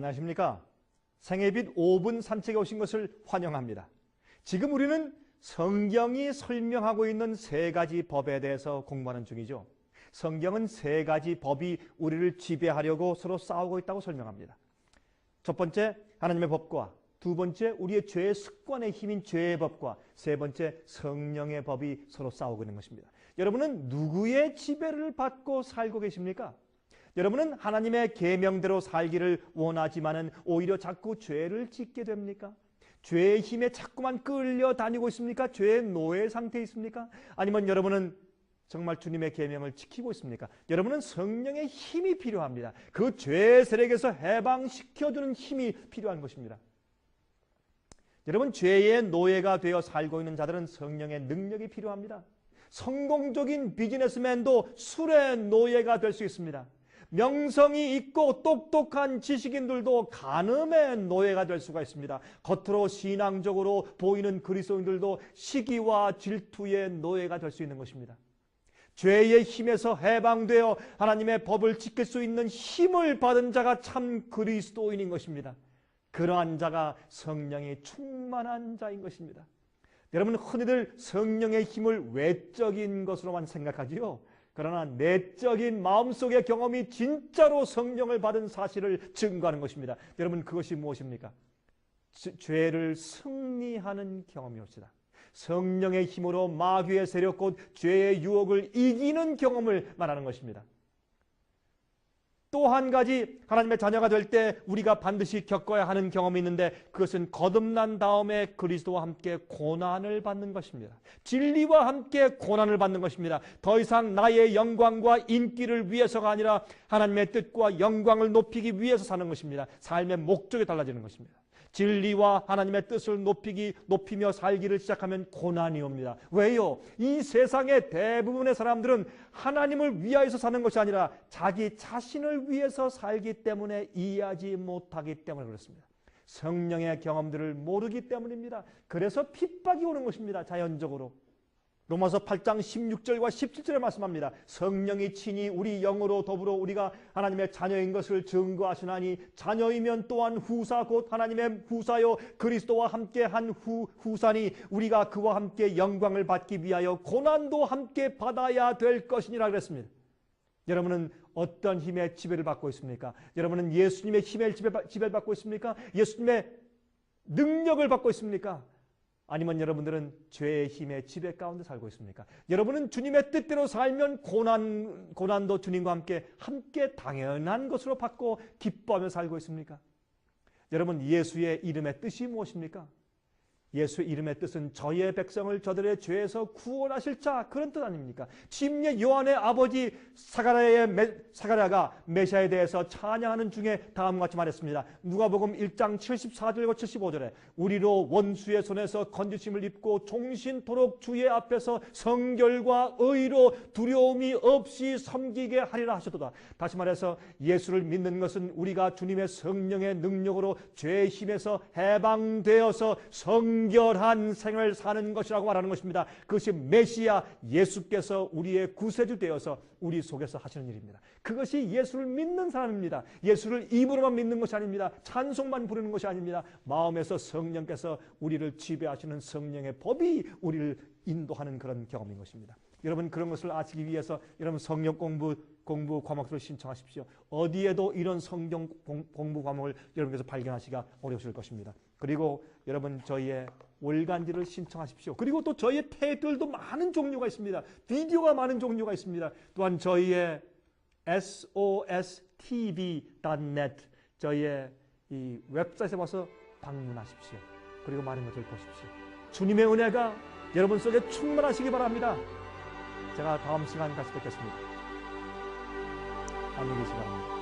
안녕하십니까? 생애빛 5분 산책에 오신 것을 환영합니다. 지금 우리는 성경이 설명하고 있는 세 가지 법에 대해서 공부하는 중이죠. 성경은 세 가지 법이 우리를 지배하려고 서로 싸우고 있다고 설명합니다. 첫 번째, 하나님의 법과 두 번째, 우리의 죄의 습관의 힘인 죄의 법과 세 번째, 성령의 법이 서로 싸우고 있는 것입니다. 여러분은 누구의 지배를 받고 살고 계십니까? 여러분은 하나님의 계명대로 살기를 원하지만은 오히려 자꾸 죄를 짓게 됩니까? 죄의 힘에 자꾸만 끌려다니고 있습니까? 죄의 노예 상태에 있습니까? 아니면 여러분은 정말 주님의 계명을 지키고 있습니까? 여러분은 성령의 힘이 필요합니다. 그 죄의 세력에서 해방시켜주는 힘이 필요한 것입니다. 여러분, 죄의 노예가 되어 살고 있는 자들은 성령의 능력이 필요합니다. 성공적인 비즈니스맨도 술의 노예가 될 수 있습니다. 명성이 있고 똑똑한 지식인들도 간음의 노예가 될 수가 있습니다. 겉으로 신앙적으로 보이는 그리스도인들도 시기와 질투의 노예가 될 수 있는 것입니다. 죄의 힘에서 해방되어 하나님의 법을 지킬 수 있는 힘을 받은 자가 참 그리스도인인 것입니다. 그러한 자가 성령이 충만한 자인 것입니다. 여러분, 흔히들 성령의 힘을 외적인 것으로만 생각하지요. 그러나 내적인 마음속의 경험이 진짜로 성령을 받은 사실을 증거하는 것입니다. 여러분, 그것이 무엇입니까? 죄를 승리하는 경험이옵시다. 성령의 힘으로 마귀의 세력 곧 죄의 유혹을 이기는 경험을 말하는 것입니다. 또 한 가지, 하나님의 자녀가 될 때 우리가 반드시 겪어야 하는 경험이 있는데 그것은 거듭난 다음에 그리스도와 함께 고난을 받는 것입니다. 진리와 함께 고난을 받는 것입니다. 더 이상 나의 영광과 인기를 위해서가 아니라 하나님의 뜻과 영광을 높이기 위해서 사는 것입니다. 삶의 목적이 달라지는 것입니다. 진리와 하나님의 뜻을 높이며 살기를 시작하면 고난이 옵니다. 왜요? 이 세상의 대부분의 사람들은 하나님을 위하여서 사는 것이 아니라 자기 자신을 위해서 살기 때문에 이해하지 못하기 때문에 그렇습니다. 성령의 경험들을 모르기 때문입니다. 그래서 핍박이 오는 것입니다. 자연적으로. 로마서 8장 16절과 17절에 말씀합니다. 성령이 친히 우리 영으로 더불어 우리가 하나님의 자녀인 것을 증거하시나니 자녀이면 또한 후사 곧 하나님의 후사요 그리스도와 함께 한 후사니 우리가 그와 함께 영광을 받기 위하여 고난도 함께 받아야 될 것이니라 그랬습니다. 여러분은 어떤 힘의 지배를 받고 있습니까? 여러분은 예수님의 힘의 지배를 받고 있습니까? 예수님의 능력을 받고 있습니까? 아니면 여러분들은 죄의 힘의 지배 가운데 살고 있습니까? 여러분은 주님의 뜻대로 살면 고난도 주님과 함께 당연한 것으로 받고 기뻐하며 살고 있습니까? 여러분, 예수의 이름의 뜻이 무엇입니까? 예수의 이름의 뜻은 저의 백성을 저들의 죄에서 구원하실 자, 그런 뜻 아닙니까? 침례 요한의 아버지 사가랴가 메시아에 대해서 찬양하는 중에 다음과 같이 말했습니다. 누가복음 1장 74절과 75절에 우리로 원수의 손에서 건지심을 입고 종신토록 주의 앞에서 성결과 의로 두려움이 없이 섬기게 하리라 하셨도다. 다시 말해서 예수를 믿는 것은 우리가 주님의 성령의 능력으로 죄의 힘에서 해방되어서 성결한 생을 사는 것이라고 말하는 것입니다. 그것이 메시아 예수께서 우리의 구세주 되어서 우리 속에서 하시는 일입니다. 그것이 예수를 믿는 사람입니다. 예수를 입으로만 믿는 것이 아닙니다. 찬송만 부르는 것이 아닙니다. 마음에서 성령께서 우리를 지배하시는 성령의 법이 우리를 인도하는 그런 경험인 것입니다. 여러분, 그런 것을 아시기 위해서 여러분 성경 공부 과목들을 신청하십시오. 어디에도 이런 성경 공부 과목을 여러분께서 발견하시기가 어려우실 것입니다. 그리고 여러분, 저희의 월간지를 신청하십시오. 그리고 또 저희의 태들도 많은 종류가 있습니다. 비디오가 많은 종류가 있습니다. 또한 저희의 sostv.net 저희의 이 웹사이트에 와서 방문하십시오. 그리고 많은 것을 보십시오. 주님의 은혜가 여러분 속에 충만하시기 바랍니다. 제가 다음 시간 다시 뵙겠습니다. 안녕히 계시기 바랍니다.